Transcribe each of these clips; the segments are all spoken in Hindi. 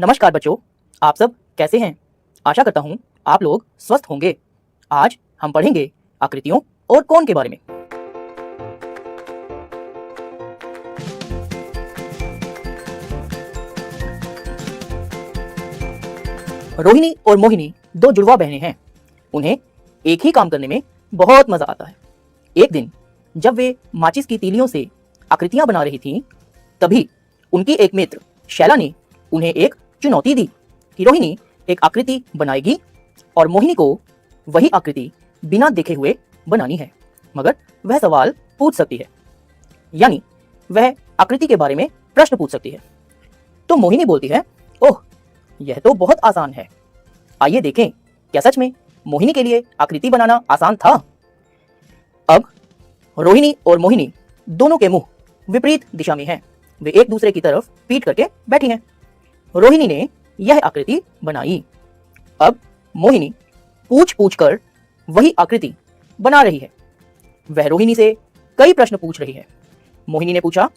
नमस्कार बच्चों, आप सब कैसे हैं? आशा करता हूँ आप लोग स्वस्थ होंगे। आज हम पढ़ेंगे आकृतियों और कोण के बारे में। रोहिणी और मोहिनी दो जुड़वा बहनें हैं। उन्हें एक ही काम करने में बहुत मजा आता है। एक दिन जब वे माचिस की तीलियों से आकृतियां बना रही थीं, तभी उनकी एक मित्र शैला ने उन्हें एक चुनौती दी कि रोहिणी एक आकृति बनाएगी और मोहिनी को वही आकृति बिना देखे हुए बनानी है, मगर वह सवाल पूछ सकती है, यानी वह आकृति के बारे में प्रश्न पूछ सकती है। तो मोहिनी बोलती है, ओह, यह तो बहुत आसान है। आइए देखें क्या सच में मोहिनी के लिए आकृति बनाना आसान था। अब रोहिणी और मोहिनी दोनों के मुंह विपरीत दिशा में हैं। वे एक दूसरे की तरफ पीठ करके बैठी हैं। रोहिणी ने यह आकृति बनाई। अब मोहिनी पूछ पूछ कर वही आकृति बना रही है। वह रोहिणी से कई प्रश्न पूछ रही है। मोहिनी ने पूछा,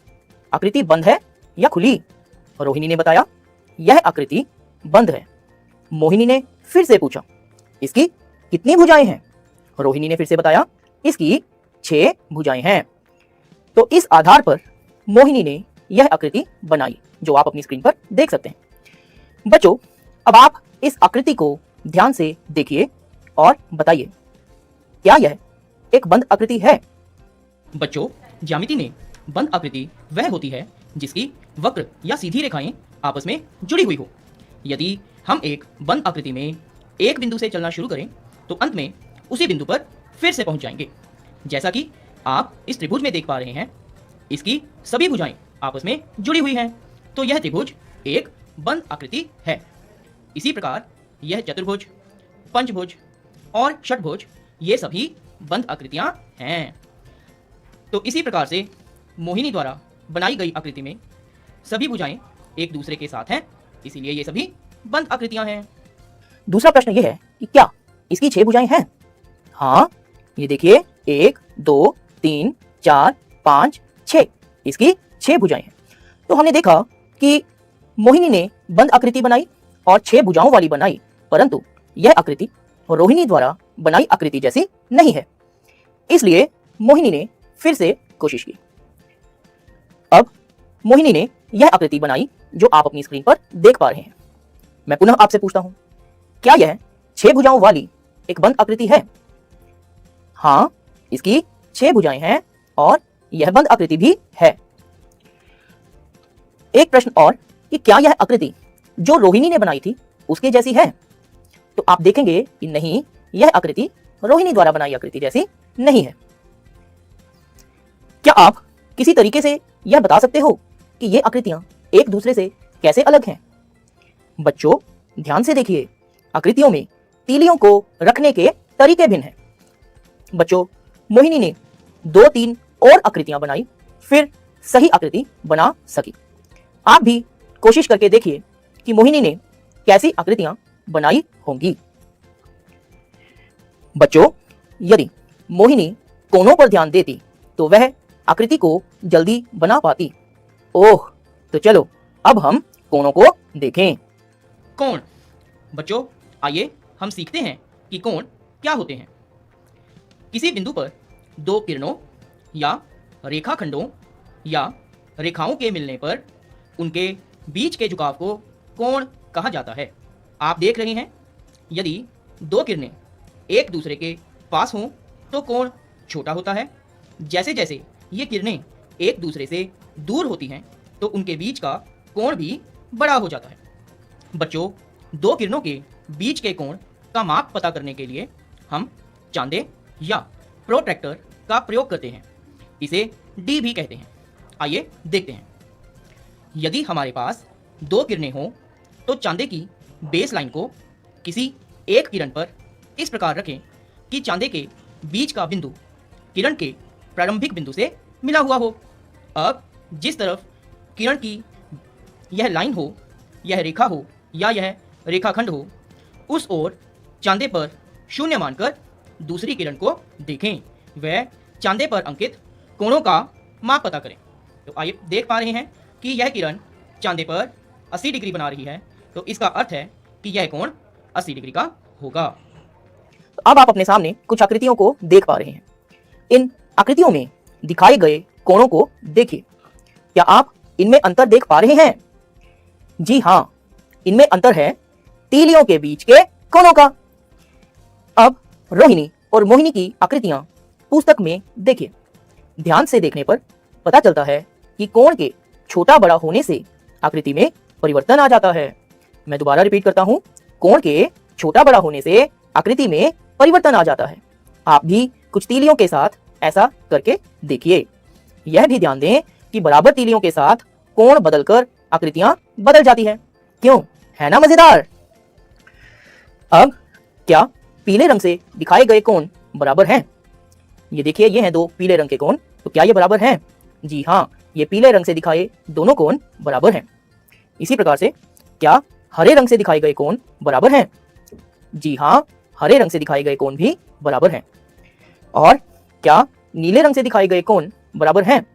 आकृति बंद है या खुली? रोहिणी ने बताया, यह आकृति बंद है। मोहिनी ने फिर से पूछा, इसकी कितनी भुजाएं हैं? रोहिणी ने फिर से बताया, इसकी 6 भुजाएं हैं। तो इस आधार पर मोहिनी ने यह आकृति बनाई, जो आप अपनी स्क्रीन पर देख सकते हैं। बच्चों, अब आप इस आकृति को ध्यान से देखिए और बताइए, क्या यह एक बंद आकृति है? बच्चों, ज्यामिति में बंद आकृति वह होती है जिसकी वक्र या सीधी रेखाएं आपस में जुड़ी हुई हो। यदि हम एक बंद आकृति में एक बिंदु से चलना शुरू करें तो अंत में उसी बिंदु पर फिर से पहुंच जाएंगे। जैसा कि आप इस त्रिभुज में देख पा रहे हैं, इसकी सभी भुजाएं आपस में जुड़ी हुई हैं, तो यह त्रिभुज एक बंद आकृति है। इसी प्रकार यह चतुर्भुज, पंचभुज और षटभुज ये सभी बंद आकृतियां हैं। तो इसी प्रकार से मोहिनी द्वारा बनाई गई आकृति में सभी भुजाएं एक दूसरे के साथ हैं, इसीलिए ये सभी बंद आकृतियां हैं। दूसरा प्रश्न यह है कि क्या इसकी 6 भुजाएं हैं? हाँ, ये देखिए, 1, 2, 3, 4, 5, 6, इसकी 6 भुजाएं हैं। तो हमने देखा कि मोहिनी ने बंद आकृति बनाई और 6 भुजाओं वाली बनाई, परंतु यह आकृति रोहिणी द्वारा बनाई आकृति जैसी नहीं है। इसलिए मोहिनी ने फिर से कोशिश की। अब मोहिनी ने यह आकृति बनाई जो आप अपनी स्क्रीन पर देख पा रहे हैं। मैं पुनः आपसे पूछता हूं, क्या यह 6 भुजाओं वाली एक बंद आकृति है? हाँ, इसकी 6 भुजाएं हैं और यह बंद आकृति भी है। एक प्रश्न और कि क्या यह आकृति जो रोहिणी ने बनाई थी उसके जैसी है? तो आप देखेंगे कि नहीं, यह आकृति रोहिणी द्वारा बनाई आकृति जैसी नहीं है। क्या आप किसी तरीके से यह बता सकते हो कि ये आकृतियां एक दूसरे से कैसे अलग हैं? बच्चों, ध्यान से देखिए, आकृतियों में तीलियों को रखने के तरीके भिन्न हैं। बच्चों, मोहिनी ने 2-3 और आकृतियां बनाई, फिर सही आकृति बना सकी। आप भी कोशिश करके देखिए कि मोहिनी ने कैसी आकृतियां बनाई होंगी। बच्चों, यदि मोहिनी कोणों पर ध्यान देती तो वह आकृति को जल्दी बना पाती। ओह, तो चलो अब हम कोणों को देखें। कोण। बच्चों, आइए हम सीखते हैं कि कोण क्या होते हैं। किसी बिंदु पर दो किरणों या रेखाखंडों या रेखाओं के मिलने पर उनके बीच के झुकाव को कोण कहा जाता है। आप देख रहे हैं, यदि दो किरणें एक दूसरे के पास हों तो कोण छोटा होता है। जैसे जैसे ये किरणें एक दूसरे से दूर होती हैं तो उनके बीच का कोण भी बड़ा हो जाता है। बच्चों, दो किरणों के बीच के कोण का माप पता करने के लिए हम चांदे या प्रोट्रैक्टर का प्रयोग करते हैं। इसे डी भी कहते हैं। आइए देखते हैं। यदि हमारे पास दो किरणें हों तो चांदे की बेस लाइन को किसी एक किरण पर इस प्रकार रखें कि चांदे के बीच का बिंदु किरण के प्रारंभिक बिंदु से मिला हुआ हो। अब जिस तरफ किरण की यह लाइन हो, यह रेखा हो या यह रेखाखंड हो, उस ओर चांदे पर 0 मानकर दूसरी किरण को देखें। वह चांदे पर अंकित कोणों का माप पता करें। तो आइए देख पा रहे हैं कि यह किरण चांदे पर 80 डिग्री बना रही है, तो इसका अर्थ है कि यह कोण 80 डिग्री का होगा। अब आप अपने सामने कुछ आकृतियों को देख पा रहे हैं। इन आकृतियों में दिखाए गए कोणों को देखिए। क्या आप इनमें अंतर देख पा रहे हैं? जी हाँ, इनमें अंतर है तीलियों के बीच के कोणों का। अब रोहिणी और मोहिनी की आकृतियां पुस्तक में देखिए। ध्यान से देखने पर पता चलता है कि कोण के छोटा बड़ा होने से आकृति में परिवर्तन आ जाता है। मैं दोबारा रिपीट करता हूं, कोण के छोटा बड़ा होने से आकृति में परिवर्तन आ जाता है। आप भी कुछ तीलियों के साथ ऐसा करके देखिए। यह भी ध्यान दें कि बराबर तीलियों के साथ कोण बदलकर आकृतियां बदल जाती है। क्यों? है ना मजेदार? अब क्या पीले रंग से दिखाए गए कोण बराबर हैं? ये देखिए, ये हैं दो पीले रंग के कोण। तो क्या ये बराबर हैं? जी हाँ, ये पीले रंग से दिखाए दोनों कोण बराबर हैं। इसी प्रकार से क्या हरे रंग से दिखाए गए कोण बराबर हैं? जी हाँ, हरे रंग से दिखाए गए कोण भी बराबर हैं। और क्या नीले रंग से दिखाए गए कोण बराबर हैं?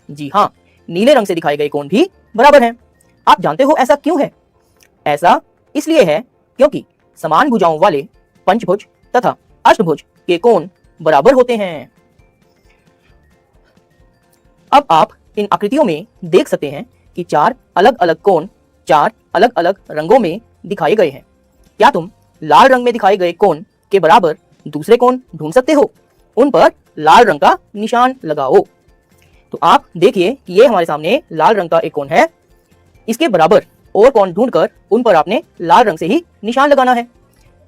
जी हाँ, नीले रंग से दिखाए गए कोण भी बराबर हैं। आप जानते हो ऐसा क्यों है? ऐसा इसलिए है क्योंकि समान भुजाओं वाले पंचभुज तथा अष्टभुज के कोण बराबर होते हैं। अब आप इन आकृतियों में देख सकते हैं कि चार अलग अलग कोण चार अलग अलग रंगों में दिखाए गए हैं। क्या तुम लाल रंग में दिखाए गए कोण के बराबर दूसरे कोण ढूंढ सकते हो? उन पर लाल रंग का निशान लगाओ। तो आप देखिए कि ये हमारे सामने लाल रंग का एक कोण है। इसके बराबर और कोण ढूंढकर उन पर आपने लाल रंग से ही निशान लगाना है।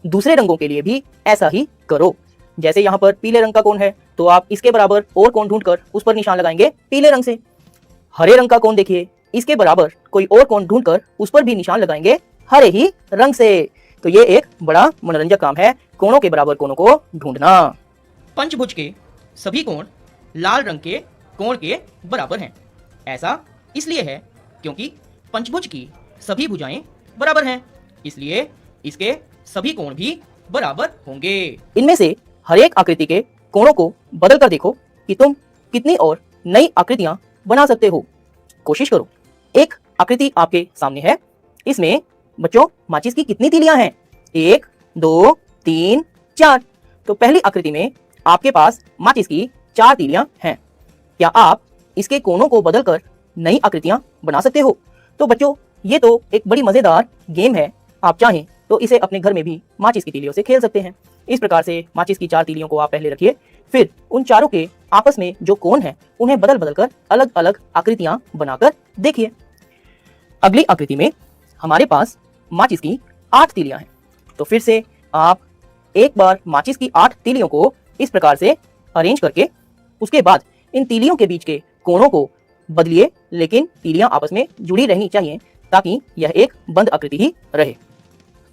दूसरे रंगों के लिए भी ऐसा ही करो। जैसे यहाँ पर पीले रंग का कोण है तो आप इसके बराबर और कोण ढूंढकर उस पर निशान लगाएंगे पीले रंग से। हरे रंग का कोण देखिए, इसके बराबर कोई और कोण ढूंढकर उस पर भी निशान लगाएंगे हरे ही रंग से। तो ये एक बड़ा मनोरंजक काम है, कोणों के बराबर कोणों को ढूंढना। पंचभुज के सभी कोण लाल रंग के कोण के बराबर हैं। ऐसा इसलिए है क्योंकि पंचभुज की सभी भुजाएं बराबर हैं, इसलिए इसके सभी कोण भी बराबर होंगे। इनमें से हर एक आकृति के कोणों को बदल कर देखो कि तुम कितनी और नई आकृतियां बना सकते हो। कोशिश करो। एक आकृति आपके सामने है। इसमें बच्चों माचिस की कितनी तीलियां हैं? 1, 2, 3, 4। तो पहली आकृति में आपके पास माचिस की 4 तीलियां हैं। क्या आप इसके कोणों को बदलकर नई आकृतियां बना सकते हो? तो बच्चों ये तो एक बड़ी मजेदार गेम है। आप चाहें तो इसे अपने घर में भी माचिस की तीलियों से खेल सकते हैं। इस प्रकार से माचिस की 4 तीलियों को आप पहले रखिए, फिर उन चारों के आपस में जो कोण हैं उन्हें बदल बदल कर अलग अलग आकृतियां बनाकर देखिए। अगली आकृति में हमारे पास माचिस की 8 तीलियां हैं। तो फिर से आप एक बार माचिस की 8 तीलियों को इस प्रकार से अरेंज करके उसके बाद इन तीलियों के बीच के कोणों को बदलिए, लेकिन तीलियां आपस में जुड़ी रहनी चाहिए ताकि यह एक बंद आकृति ही रहे।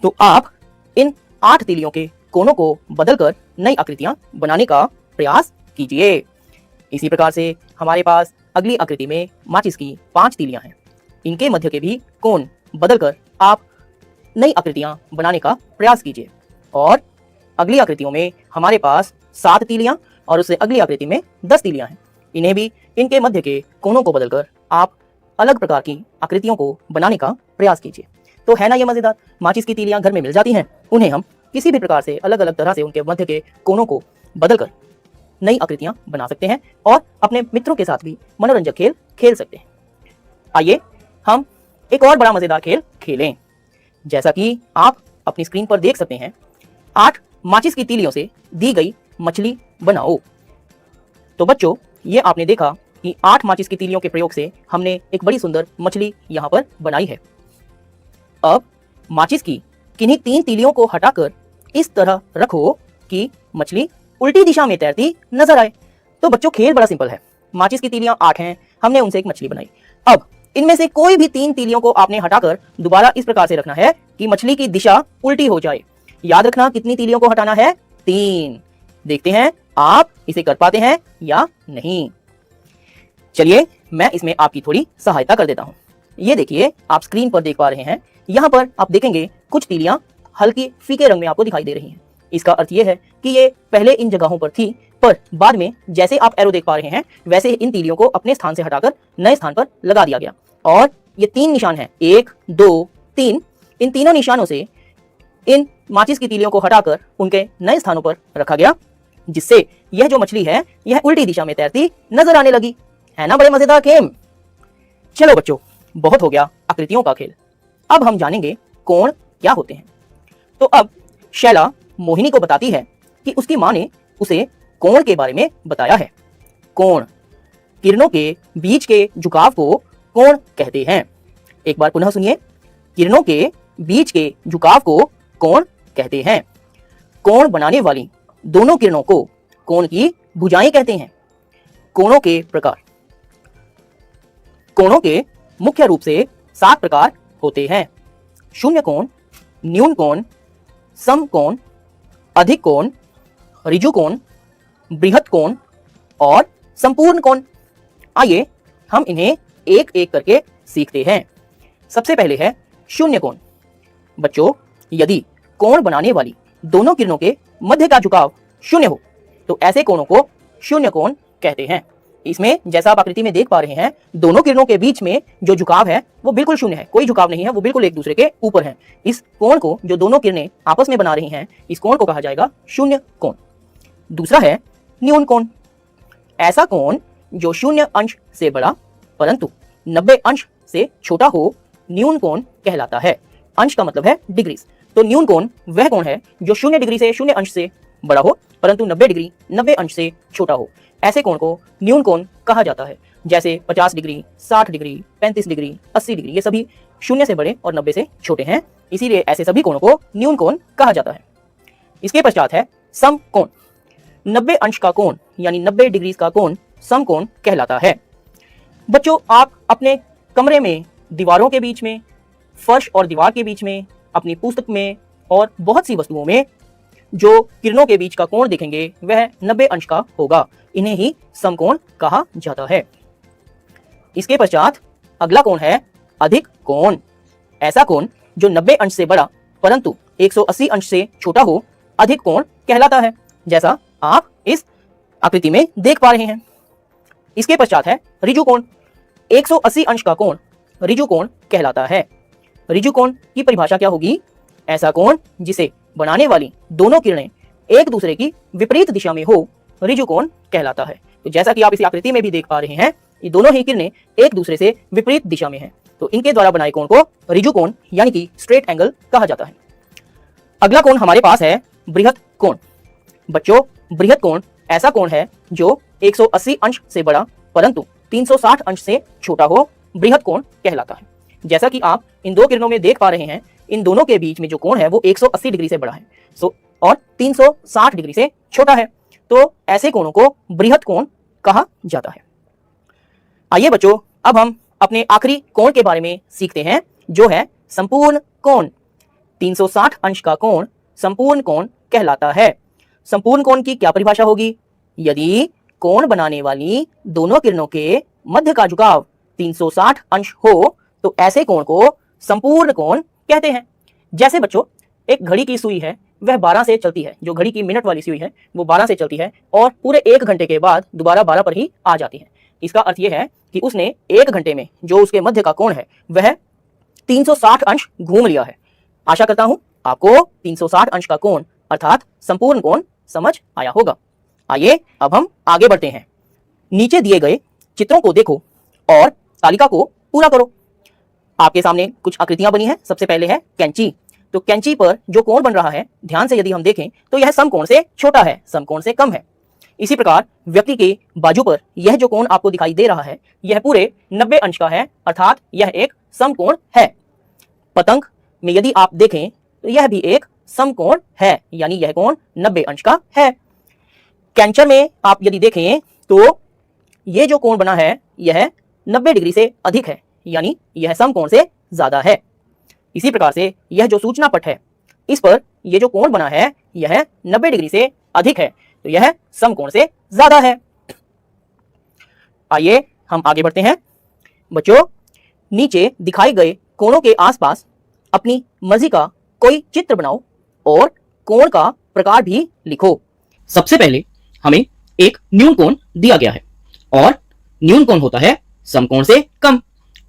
तो आप इन 8 तीलियों के कोणों को बदलकर नई आकृतियां बनाने का प्रयास कीजिए। इसी प्रकार से हमारे पास अगली आकृति में माचिस की 5 तीलियां हैं। इनके मध्य के भी कोण बदलकर आप नई आकृतियां बनाने का प्रयास कीजिए। और अगली आकृतियों में हमारे पास 7 तीलियां और उससे अगली आकृति में 10 तीलियां हैं। इन्हें भी इनके मध्य के कोणों को बदलकर आप अलग प्रकार की आकृतियों को बनाने का प्रयास कीजिए। तो है ना ये मजेदार? माचिस की तीलियां घर में मिल जाती हैं, उन्हें हम किसी भी प्रकार से अलग अलग तरह से उनके मध्य के कोणों को बदलकर नई आकृतियां बना सकते हैं और अपने मित्रों के साथ भी मनोरंजक खेल खेल सकते हैं। आइए हम एक और बड़ा मजेदार खेल खेलें। जैसा कि आप अपनी स्क्रीन पर देख सकते हैं, 8 माचिस की तीलियों से दी गई मछली बनाओ। तो बच्चों ये आपने देखा कि 8 माचिस की तीलियों के प्रयोग से हमने एक बड़ी सुंदर मछली यहाँ पर बनाई है। अब माचिस की किन्हीं 3 तीलियों को हटाकर इस तरह रखो कि मछली उल्टी दिशा में तैरती नजर आए। तो बच्चों खेल बड़ा सिंपल है। माचिस की तीलियां 8 हैं, हमने उनसे एक मछली बनाई। अब इनमें से कोई भी 3 तीलियों को आपने हटाकर दोबारा इस प्रकार से रखना है कि मछली की दिशा उल्टी हो जाए। याद रखना कितनी तीलियों को हटाना है? 3। देखते हैं आप इसे कर पाते हैं या नहीं। चलिए मैं इसमें आपकी थोड़ी सहायता कर देता हूं। ये देखिए, आप स्क्रीन पर देख पा रहे हैं, यहाँ पर आप देखेंगे कुछ तीलियां हल्की फीके रंग में आपको दिखाई दे रही हैं। इसका अर्थ ये है कि ये पहले इन जगहों पर थी, पर बाद में जैसे आप एरो देख पा रहे हैं वैसे इन तीलियों को अपने स्थान से हटाकर नए स्थान पर लगा दिया गया और ये 3 निशान हैं, 1, 2, 3। इन तीनों निशानों से इन माचिस की तीलियों को हटाकर उनके नए स्थानों पर रखा गया, जिससे यह जो मछली है यह उल्टी दिशा में तैरती नजर आने लगी। है ना बड़े मजेदार गेम। चलो बच्चों, बहुत हो गया आकृतियों का खेल। अब हम जानेंगे कोण क्या होते हैं। तो अब शैला मोहिनी को बताती है कि उसकी माँ ने उसे कोण के बारे में बताया है। कोण, किरणों के बीच के झुकाव को कोण कहते हैं। एक बार पुनः सुनिए, किरणों के बीच के झुकाव को कोण कहते हैं। कोण बनाने वाली दोनों किरणों को कोण की भुजाएं कहते हैं। कोणों के प्रकार। कोणों के मुख्य रूप से 7 प्रकार होते हैं। शून्य कोण, न्यून कोण, सम कोण, अधिक कोण, ऋजु कोण, बृहत कोण और संपूर्ण कोण। आइए हम इन्हें एक एक करके सीखते हैं। सबसे पहले है शून्य कोण। बच्चों, यदि कोण बनाने वाली दोनों किरणों के मध्य का झुकाव शून्य हो तो ऐसे कोणों को शून्य कोण कहते हैं। इसमें जैसा आप आकृति में देख पा रहे हैं, दोनों किरणों के बीच में जो झुकाव है वो बिल्कुल शून्य है, कोई झुकाव नहीं है, वो बिल्कुल एक दूसरे के ऊपर है। इस कोण को जो दोनों किरणें आपस में बना रही हैं, इस कोण को कहा जाएगा शून्य कोण। दूसरा है न्यून कोण। ऐसा कोण जो 0 अंश से बड़ा परंतु 90 अंश से छोटा हो, न्यून कोण कहलाता है। अंश का मतलब है डिग्रीज। तो न्यून कोण वह कोण है जो 0 डिग्री से 0 अंश से बड़ा हो परंतु 90 डिग्री 90 अंश से छोटा हो। ऐसे कोण को न्यून कोण कहा जाता है। जैसे 50 डिग्री, 60 डिग्री, 35 डिग्री, 80 डिग्री, ये सभी 0 से बड़े और 90 से छोटे हैं, इसीलिए ऐसे सभी कोणों को न्यून कोण कहा जाता है। इसके पश्चात है सम कोण। 90 अंश का कोण यानी 90 डिग्री का कोण सम कोण कहलाता है। बच्चों, आप अपने कमरे में दीवारों के बीच में, फर्श और दीवार के बीच में, अपनी पुस्तक में और बहुत सी वस्तुओं में जो किरणों के बीच का कोण देखेंगे वह 90 अंश का होगा। इन्हें ही समकोण कहा जाता है। इसके पश्चात अगला कोण है अधिक कोण। ऐसा कोण जो 90 अंश से बड़ा परंतु 180 अंश से छोटा हो, अधिक कोण कहलाता है, जैसा आप इस आकृति में देख पा रहे हैं। इसके पश्चात है ऋजु कोण। 180 अंश का कोण ऋजु कोण कहलाता है। ऋजु कोण की परिभाषा क्या होगी? ऐसा कोण जिसे बनाने वाली दोनों किरणें एक दूसरे की विपरीत दिशा में हो, ऋजु कोण कहलाता है। तो जैसा कि आप इस आकृति में भी देख पा रहे हैं, ये दोनों ही किरणें एक दूसरे से विपरीत दिशा में हैं, तो इनके द्वारा बनाए कोण को ऋजु कोण यानी कि स्ट्रेट एंगल कहा जाता है। अगला कोण हमारे पास है बृहत कोण। बच्चों, बृहत कोण ऐसा कोण है जो 180 अंश से बड़ा परंतु 360 अंश से छोटा हो, बृहत कोण कहलाता है। जैसा कि आप इन दो किरणों में देख पा रहे हैं, इन दोनों के बीच में जो कोण है वो 180 डिग्री से बड़ा है और 360 डिग्री से छोटा है, तो ऐसे कोणों को बृहत कोण कहा जाता है। आइए बच्चों, अब हम अपने आखिरी कोण के बारे में सीखते हैं, जो है संपूर्ण कोण। 360 अंश का कोण संपूर्ण कोण कहलाता है। संपूर्ण कोण की क्या परिभाषा होगी? यदि कोण बनाने वाली दोनों किरणों के मध्य का झुकाव 360 अंश हो तो ऐसे कोण को संपूर्ण कोण कहते हैं। जैसे बच्चों, एक घड़ी की सुई है, वह 12 से चलती है, जो घड़ी की मिनट वाली सुई है वो 12 से चलती है और पूरे 1 घंटे के बाद दोबारा 12 पर ही आ जाती है। इसका अर्थ यह है कि उसने 1 घंटे में जो उसके मध्य का कोण है वह 360 अंश घूम लिया है। आशा करता हूं आपको 360 अंश का कोण अर्थात संपूर्ण कोण समझ आया होगा। आइए अब हम आगे बढ़ते हैं। नीचे दिए गए चित्रों को देखो और तालिका को पूरा करो। आपके सामने कुछ आकृतियां बनी हैं। सबसे पहले है कैंची। तो कैंची पर जो कोण बन रहा है, ध्यान से यदि हम देखें तो यह समकोण से छोटा है, समकोण से कम है। इसी प्रकार व्यक्ति के बाजू पर यह जो कोण आपको दिखाई दे रहा है यह पूरे 90 अंश का है, अर्थात यह एक समकोण है। पतंग में यदि आप देखें तो यह भी एक समकोण है, यानी यह कोण 90 अंश का है। कैंचर में आप यदि देखें तो यह जो कोण बना है यह 90 डिग्री से अधिक है, यानी यह समकोण से ज्यादा है। इसी प्रकार से यह जो सूचना पट है, इस पर यह जो कोण बना है यह 90 डिग्री से अधिक है, तो यह समकोण से ज्यादा है। आइए हम आगे बढ़ते हैं। बच्चों, नीचे दिखाए गए कोणों के आसपास अपनी मर्जी का कोई चित्र बनाओ और कोण का प्रकार भी लिखो। सबसे पहले हमें एक न्यून कोण दिया गया है और न्यून कोण होता है समकोण से कम।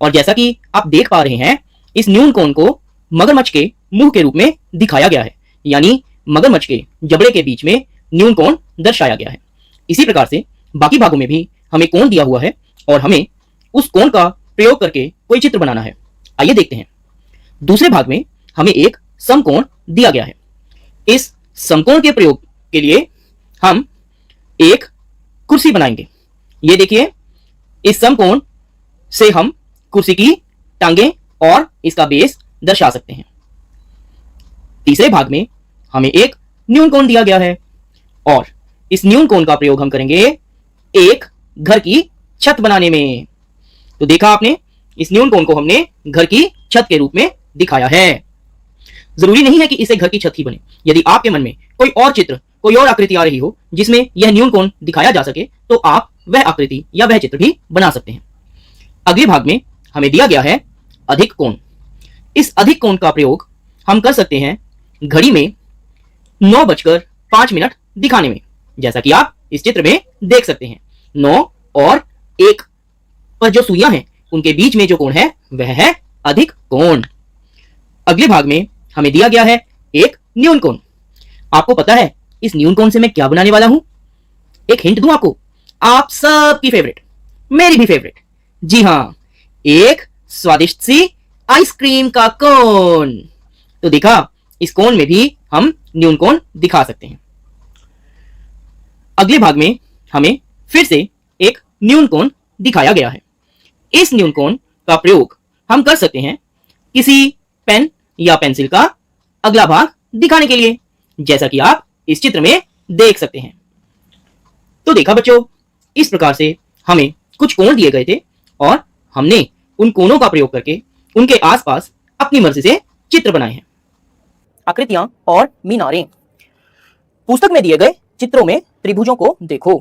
और जैसा कि आप देख पा रहे हैं, इस न्यून कोण को मगरमच्छ के मुंह के रूप में दिखाया गया है, यानी मगरमच्छ के जबड़े के बीच में न्यून कोण दर्शाया गया है। इसी प्रकार से बाकी भागों में भी हमें कोण दिया हुआ है और हमें उस कोण का प्रयोग करके कोई चित्र बनाना है। आइए देखते हैं। दूसरे भाग में हमें एक समकोण दिया गया है। इस समकोण के प्रयोग के लिए हम एक कुर्सी बनाएंगे। ये देखिए, इस समकोण से हम कुर्सी की टांगें और इसका बेस दर्शा सकते हैं। तीसरे भाग में हमें एक न्यून कोण दिया गया है और इस न्यून कोण का प्रयोग हम करेंगे एक घर की छत बनाने में। तो देखा आपने, इस न्यून कोण को हमने घर की छत के रूप में दिखाया है। जरूरी नहीं है कि इसे घर की छत ही बने। यदि आपके मन में कोई और चित्र, कोई और आकृति आ रही हो जिसमें यह न्यून कोण दिखाया जा सके, तो आप वह आकृति या वह चित्र भी बना सकते हैं। अगले भाग में हमें दिया गया है अधिक कोण। इस अधिक कोण का प्रयोग हम कर सकते हैं घड़ी में 9:05 दिखाने में, जैसा कि आप इस चित्र में देख सकते हैं। 9 और 1 पर जो सुइयां हैं उनके बीच में जो कोण है वह है अधिक कोण। अगले भाग में हमें दिया गया है एक न्यून कोण। आपको पता है इस न्यून कोण से मैं क्या बनाने वाला हूं? एक हिंट दूं आपको, आप सबकी फेवरेट, मेरी भी फेवरेट, जी हां, एक स्वादिष्ट सी आइसक्रीम का कोण। तो देखा, इस कोण में भी हम न्यून कोण दिखा सकते हैं। अगले भाग में हमें फिर से एक न्यून कोण दिखाया गया है। इस न्यून कोण का प्रयोग हम कर सकते हैं किसी पेन या पेंसिल का अगला भाग दिखाने के लिए, जैसा कि आप इस चित्र में देख सकते हैं। तो देखा बच्चों, इस प्रकार से हमें कुछ कोण दिए गए थे और हमने उन कोणों का प्रयोग करके उनके आसपास अपनी मर्जी से चित्र बनाए हैं। आकृतियां और मीनारें। पुस्तक में दिए गए चित्रों में त्रिभुजों को देखो।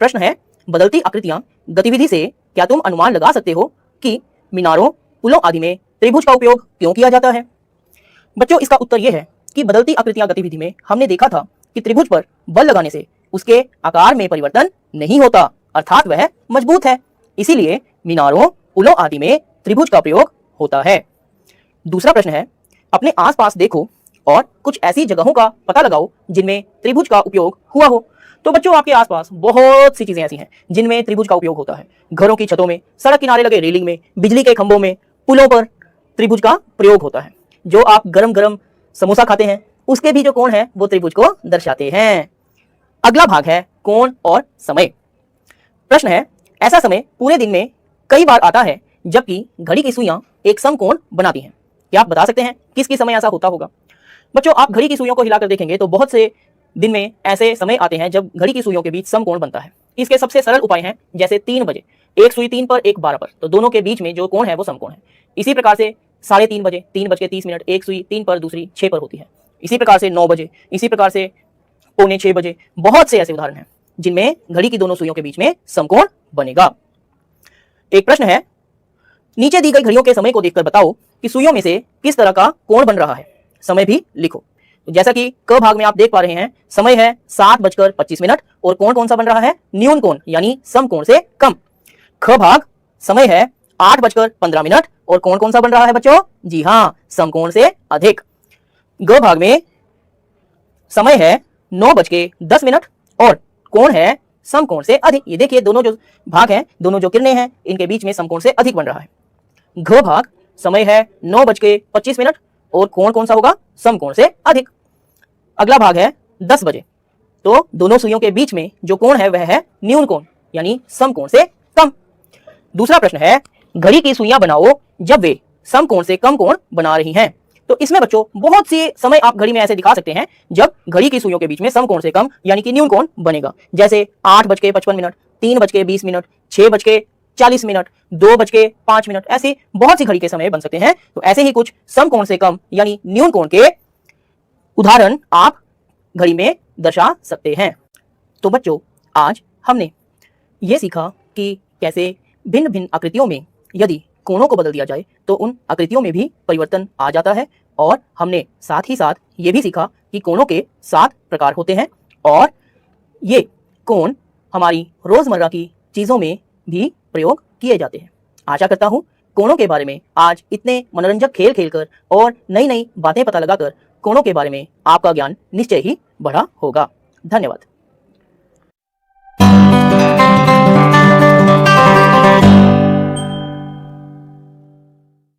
प्रश्न है, बदलती आकृतियां गतिविधि से क्या तुम अनुमान लगा सकते हो कि मीनारों, पुलों आदि में त्रिभुज का उपयोग क्यों किया जाता है? बच्चों, इसका उत्तर यह है कि बदलती आकृतियां गतिविधि में हमने देखा था कि त्रिभुज पर बल लगाने से उसके आकार में परिवर्तन नहीं होता, अर्थात वह मजबूत है। इसीलिए मीनारों, पुलों आदि में त्रिभुज का प्रयोग होता है। दूसरा प्रश्न है, अपने आसपास देखो और कुछ ऐसी जगहों का पता लगाओ जिनमें त्रिभुज का उपयोग हुआ हो। तो बच्चों, आपके आसपास बहुत सी चीजें ऐसी हैं जिनमें त्रिभुज का उपयोग होता है। घरों की छतों में, सड़क किनारे लगे रेलिंग में, बिजली के खंभों में, पुलों पर त्रिभुज का प्रयोग होता है। जो आप गरम गरम समोसा खाते हैं उसके भी जो कोण है वो त्रिभुज को दर्शाते हैं। अगला भाग है कोण और समय। प्रश्न है, ऐसा समय पूरे दिन में कई बार आता है जबकि घड़ी की सुइयां एक समकोण बनाती हैं। क्या आप बता सकते हैं किस किस समय ऐसा होता होगा? बच्चों, आप घड़ी की सुइयों को हिलाकर देखेंगे तो बहुत से दिन में ऐसे समय आते हैं जब घड़ी की सुइयों के बीच समकोण बनता है। इसके सबसे सरल उपाय हैं, जैसे 3 बजे, एक सुई 3 पर, एक 12 पर, तो दोनों के बीच में जो कोण है वो समकोण है। इसी प्रकार से 3:30 बजे, 3:30, एक सुई 3 पर, दूसरी 6 पर होती है। इसी प्रकार से 9 बजे, इसी प्रकार से 5:45 बजे। बहुत से ऐसे उदाहरण हैं जिनमें घड़ी की दोनों सुइयों के बीच में समकोण बनेगा। एक प्रश्न है, नीचे दी गई घड़ियों के समय को देखकर बताओ कि सुइयों में से किस तरह का कोण बन रहा है। समय भी लिखो। तो जैसा कि क भाग में आप देख पा रहे हैं, समय है 7:25 और कोण कौन सा बन रहा है? न्यून कोण, यानी समकोण से कम। ख भाग, समय है 8:15 और कोण कौन सा बन रहा है बच्चों? जी हाँ, समकोण से अधिक। ग भाग में समय है 9:10 और कोण है समकोण से अधिक। ये देखिए, दोनों जो भाग हैं, दोनों जो किरणें हैं, इनके बीच में समकोण से अधिक बन रहा है। घ भाग, समय है 9:25 और कोण कौन सा होगा? समकोण से अधिक। अगला भाग है 10 बजे, तो दोनों सुइयों के बीच में जो कोण है वह है न्यून कोण, यानी समकोण से कम। दूसरा प्रश्न है, घड़ी की सुइयां बनाओ जब वे समकोण से कम कोण बना रही हैं। तो इसमें बच्चों बहुत सी समय आप घड़ी में ऐसे दिखा सकते हैं जब घड़ी की सुइयों के बीच में समकोण से कम यानी कि न्यून कोण बनेगा, जैसे 8:55, 3:20, 6:40, 2:05, ऐसे बहुत सी घड़ी के समय बन सकते हैं। तो ऐसे ही कुछ समकोण से कम यानी न्यून कोण के उदाहरण आप घड़ी में दर्शा सकते हैं। तो बच्चों, आज हमने ये सीखा कि कैसे भिन्न भिन्न आकृतियों में यदि कोणों को बदल दिया जाए तो उन आकृतियों में भी परिवर्तन आ जाता है। और हमने साथ ही साथ ये भी सीखा कि कोणों के 7 प्रकार होते हैं और ये कोण हमारी रोजमर्रा की चीजों में भी प्रयोग किए जाते हैं। आशा करता हूं कोणों के बारे में आज इतने मनोरंजक खेल खेलकर और नई नई बातें पता लगाकर कोणों के बारे में आपका ज्ञान निश्चय ही बढ़ा होगा। धन्यवाद।